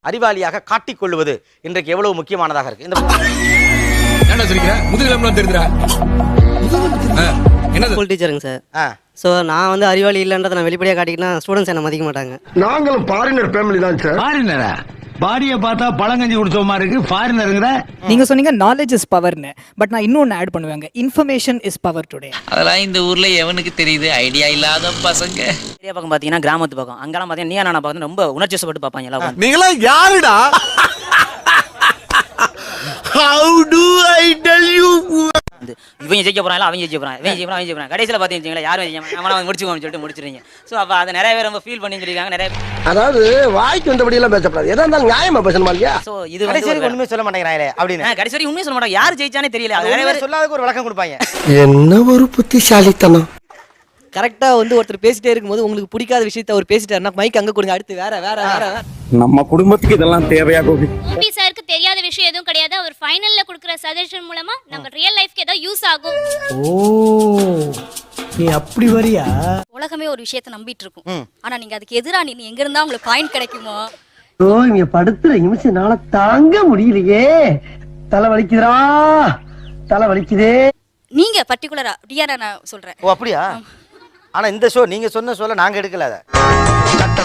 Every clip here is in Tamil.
அறிவாளியாக காட்டிக்கொள்வது இன்றைக்கு எவ்வளவு முக்கியமானதாக இருக்கு. இந்த ஸ்கூல் டீச்சருங்க சார். ஸோ நான் வந்து அறிவாளி இல்லைன்றதை நான் வெளிப்படையாக காட்டிக்கிட்டா ஸ்டூடெண்ட்ஸ் என்ன மதிக்க மாட்டாங்க. நாங்களும் ஃபாரினர் ஃபேமிலி தான் சார். ஃபாரினரா? பாடியை பார்த்தா பழங்கஞ்சி குடிச்ச மாதிரி இருக்கு. ஃபாரினருங்கிற நீங்க சொன்னீங்க நாலேஜ் இஸ் பவர்னு. பட் நான் இன்னொன்னு ஆட் பண்ணுவேங்க, இன்ஃபர்மேஷன் இஸ் பவர் டுடே. அதெல்லாம் இந்த ஊர்ல எவனுக்கு தெரியுது? ஐடியா இல்லாத பசங்க. ஏரியா பக்கம் பார்த்தீங்கன்னா கிராமத்து பக்கம், அங்கெல்லாம் பார்த்தீங்கன்னா நீ நான் பார்த்து ரொம்ப உணர்ச்சிப்பட்டு பார்ப்பாங்க எல்லாம். நீங்களா யாருடா? How do I tell you? இவங்க ஜெயிக்க போறாங்க, அவங்க ஜெயிக்க போறாங்க, இவங்க ஜெயிக்க போறாங்க. கடைசியில் பார்த்தீங்கன்னா யாரும் முடிச்சுக்கோன்னு சொல்லிட்டு முடிச்சிருங்க. ஸோ அப்போ அதை நிறைய பேர் ரொம்ப ஃபீல் பண்ணி சொல்லியிருக்காங்க. நிறைய அதாவது வாய்க்கு வந்தபடி எல்லாம் பேசப்படாது. எதா இருந்தாலும் நியாயமா பேசணுமா இல்லையா? ஸோ இது கடைசி ஒண்ணுமே சொல்ல மாட்டேங்கிறாங்களே அப்படின்னு கடைசி வரைக்கும் உண்மையை சொல்ல மாட்டாங்க. யார் ஜெயிச்சானே தெரியல. அது நிறைய பேர் சொல்லாததுக்கு ஒரு விளக்கம் கொடுப்பாங்க. என்ன ஒரு புத்திசாலித்தனம். கரெக்டாக வந்து ஒருத்தர் பேசிட்டே இருக்கும்போது உங்களுக்கு பிடிக்காத விஷயத்த அவர் பேசிட்டாருன்னா மைக் அங்கே கொடுங்க, அடுத்து வேற வேற வேற. நம்ம குடும்பத்துக்கு இதெல்லாம் தேவையா கோபி? மூவி சாருக்கு தெரியாத விஷயம் எதுவும் கிடையாது. அவர் ஃபைனல்ல கொடுக்கிற சஜஷன் மூலமா நம்ம ரியல் லைஃப்க்கு ஏதோ யூஸ் ஆகும். ஓ, நீ அப்படி வரியா? உலகமே ஒரு விஷயத்தை நம்பிட்டு இருக்கும். ஆனா நீங்க அதுக்கு எதிரா நீ எங்க இருந்தா உங்களுக்கு பாயிண்ட் கிடைக்குமோ? ஓ, இங்க படுத்துற நிமிஷம்னால தாங்க முடியலையே. தலை வலிக்குதுடா, தலை வலிக்குதே. நீங்க பர்టిక్యులரா டிஆர் நான் சொல்றேன். ஓ அப்படியா? ஆனா இந்த ஷோ நீங்க சொன்ன ஷோல நாங்க எடுக்கல. அத கட்ட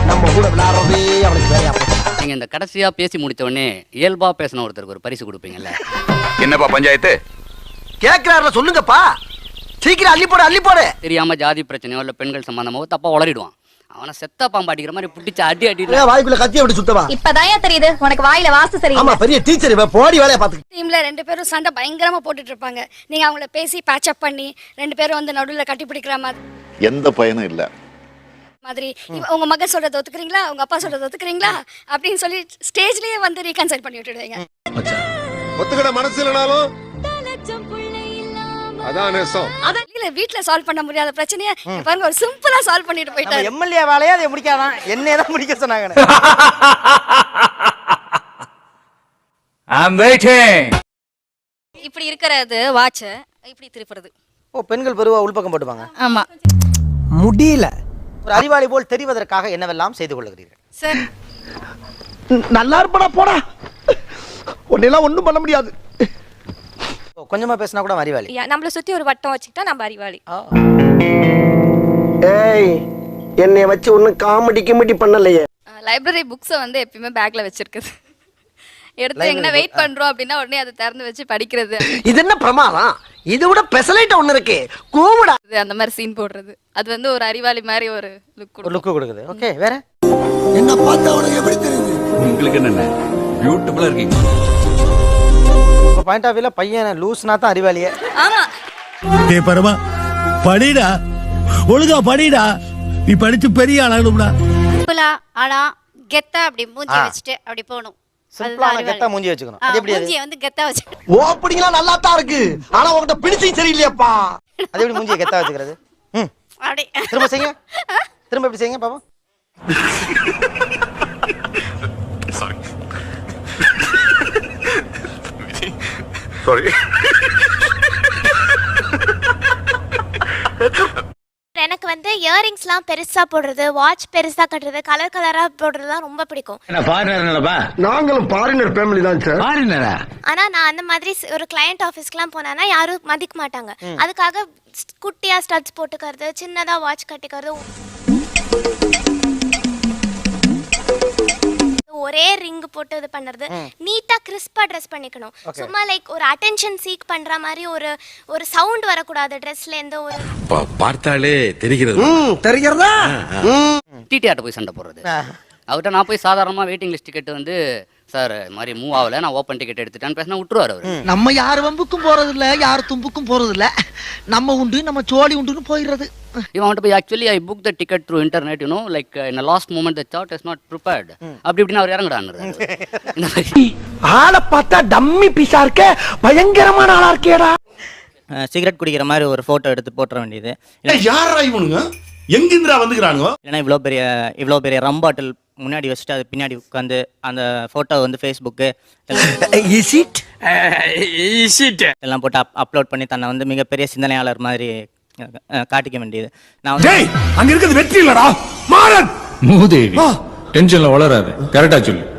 நம்ம கூட விளையாடுறதே அவனுக்கு வேலையா போச்சு. நீங்க இந்த கடைசியா பேசி முடிச்ச உடனே இயல்பா பேசின ஒருத்தருக்கு ஒரு பரிசு கொடுப்பீங்கல்ல? என்னப்பா பஞ்சாயத்து கேக்குறாருல சொல்லுங்கப்பா. சீக்கிரம் அள்ளி போடு. தெரியாம ஜாதி பிரச்சனையோ இல்ல பெண்கள் சம்பந்தமோ தப்பா உளறிடுவான். அவனை செத்த பாம்பாடிக்கிற மாதிரி புடிச்சு அடி அடி வாய்க்குள்ள கத்தி அப்படி சுத்தவா. இப்பதான் தெரியுது உனக்கு வாயில வாசு சரி. ஆமா, பெரிய டீச்சர் இவ. போடி வேலைய பாத்து. டீம்ல ரெண்டு பேரும் சண்டை பயங்கரமா போட்டுட்டு இருப்பாங்க. நீங்க அவங்கள பேசி பேட்ச் அப் பண்ணி ரெண்டு பேரும் வந்து நடுவுல கட்டி பிடிக்கிற மாதிரி எந்த பயனும் இல்ல மாதிரி உங்க மகன் சொல்றத ஒத்துக்கிறீங்களா, உங்க அப்பா சொல்றத ஒத்துக்கிறீங்களா அப்படின்னு சொல்லி ஸ்டேஜ்லயே வந்து ரீகன்சைல் பண்ணி விட்டுடுவீங்க. ஒத்துக்கிட மனசு இல்லனாலும் அதான் நேசம். இல்ல வீட்ல சால்வ் பண்ண முடியாத பிரச்சனைய பாருங்க ஒரு சிம்பிளா சால்வ் பண்ணிட்டு போயிட்டாரு. எம்எல்ஏ வேலையே அதை முடிக்காதான், என்னைய தான் முடிக்க சொன்னாங்க. I'm waiting. இப்படி இருக்கிறது வாட்ச இப்படி திருப்புறது. ஓ, பெண்கள் பெருவா உள்பக்கம் போட்டுப்பாங்க. ஆமா, முடியல. ஒரு அறிவாளி போல் தெரிவதற்காக என்னவெல்லாம் செய்து கொள்கிறீர்கள்? சார் நல்லா இருப்படா போடா. உன்னெல்லாம் ஒண்ணும் பண்ண முடியாது. கொஞ்சமா பேசினா கூட அறிவாளி. நம்மள சுத்தி ஒரு வட்டம் வச்சுக்கிட்டா நம்ம அறிவாளி. ஏய், என்னை வச்சு ஒன்னும் காமெடி பண்ணலையே. லைப்ரரி புக்ஸை வந்து எப்பயுமே பேக்ல வச்சிருக்குது. எடுத்து எங்க வெயிட் பண்றோம் அப்படின்னா உடனே அதை திறந்து வச்சு படிக்கிறது. இது என்ன பிரமாதம்? இது விட பெசலைட் ஒண்ணு இருக்கு, கூமுடா. அந்த மாதிரி சீன் போடுறது அது வந்து ஒரு அறிவாளி மாதிரி ஒரு லுக் கொடுக்குது. ஓகே, வேற என்ன பார்த்தா உனக்கு எப்படி தெரியுது? உங்களுக்கு என்ன பியூட்டிஃபுல்லா இருக்கீங்க. பாயிண்ட் ஆஃப் வியூல பையன் லூஸ்னா தான் அறிவாளியே. ஆமா, டேய் பரமா படிடா, ஒழுங்கா படிடா. நீ படிச்சு பெரிய ஆளாகணும்டா. சிம்பிளா ஆனா கெத்தா அப்படி மூஞ்சி வச்சுட்டு அப்படி போணும். சிம்பிளான கெத்தா மூஞ்சி வச்சுக்கணும். அது எப்படி? மூஞ்சியை வந்து கெத்தா வச்சு ஓப்பனிங்ல நல்லா தான் இருக்கு, ஆனா உன்கிட்ட பிடிச்சிங் சரியில்லையாப்பா. அது எப்படி மூஞ்சியை கெத்தா வச்சுக்கிறது? அப்படி திரும்ப செய்யுங்க, திரும்ப எப்படி செய்யுங்க பாப்போம். சாரி. எனக்கு வந்து இயரிங்ஸ்லாம் பெருசா போடுறது, வாட்ச் பெருசா கட்டுறது, கலர் கலரா போடுறதுலாம் ரொம்ப பிடிக்கும். என்ன ஃபாரினர்னப்பா? நாங்களும் ஃபாரினர் ஃபேமிலி தான் சார். ஃபாரினரா? ஆனா நான் அந்த மாதிரி ஒரு கிளையண்ட் ஆஃபீஸ்க்குலாம் போனா யாரும் மதிக்க மாட்டாங்க. அதுக்காக குட்டியா ஸ்டட்ஸ் போட்டுக்கிறது, சின்னதா வாட்ச் கட்டிக்கிறது, ஒரே ரிங் போட்டு இது பண்றது, நீட்டா கிறிஸ்பா ட்ரெஸ் பண்ணிக்கணும். சும்மா லைக் ஒரு அட்டென்ஷன் சீக் பண்ற மாதிரி ஒரு சவுண்ட் வரக்கூடாது ட்ரெஸ்ல இருந்து. ஒரு பார்த்தாலே தெரிகிறது. தெரிகிறதா? டிடிஆர்ட்ட போய் சண்டை போடுறது. அவர்கிட்ட நான் போய் சாதாரணமா வெயிட்டிங் லிஸ்ட் டிக்கெட் வந்து சார் இது மாதிரி மூவ் ஆகல, நான் ஓப்பன் டிக்கெட் எடுத்துட்டேன்னு பேசினா விட்டுருவாரு அவரு. நம்ம யார் வம்புக்கும் போறது இல்ல, யார் தும்புக்கும் போறது இல்ல. நம்ம உண்டு நம்ம சோழி உண்டுன்னு போயிடுறது. இவன் வந்துட்டு போய் actually I book the ticket through internet, you know like in last moment the chart is not prepared அப்படி இப்படின்னு அவர் இறங்குறாரு. இந்த மாதிரி ஆளை பார்த்தா டம்மி பீஸா இருக்க, பயங்கரமான ஆளா இருக்கேடா. சிகரெட் குடிக்கிற மாதிரி ஒரு ஃபோட்டோ எடுத்து போட்டுற வேண்டியது. யாரா இவனுங்க? எங்கிந்திரா வந்துக்கிறானுங்க? ஏன்னா இவ்வளோ பெரிய ரம் பாட்டில் முன்னாடி வச்சுட்டு அது பின்னாடி உட்காந்து அந்த ஃபோட்டோ வந்து ஃபேஸ்புக்கு எல்லாம் போட்டு அப்லோட் பண்ணி தன்னை வந்து மிகப்பெரிய சிந்தனையாளர் மாதிரி காட்டிக்க வேண்டியது. நான் அங்க இருக்கிறது வெற்றி இல்லடா, மாறன் மூதேவி. டென்ஷன்ல வளராது. கரெக்டா சொல்லு.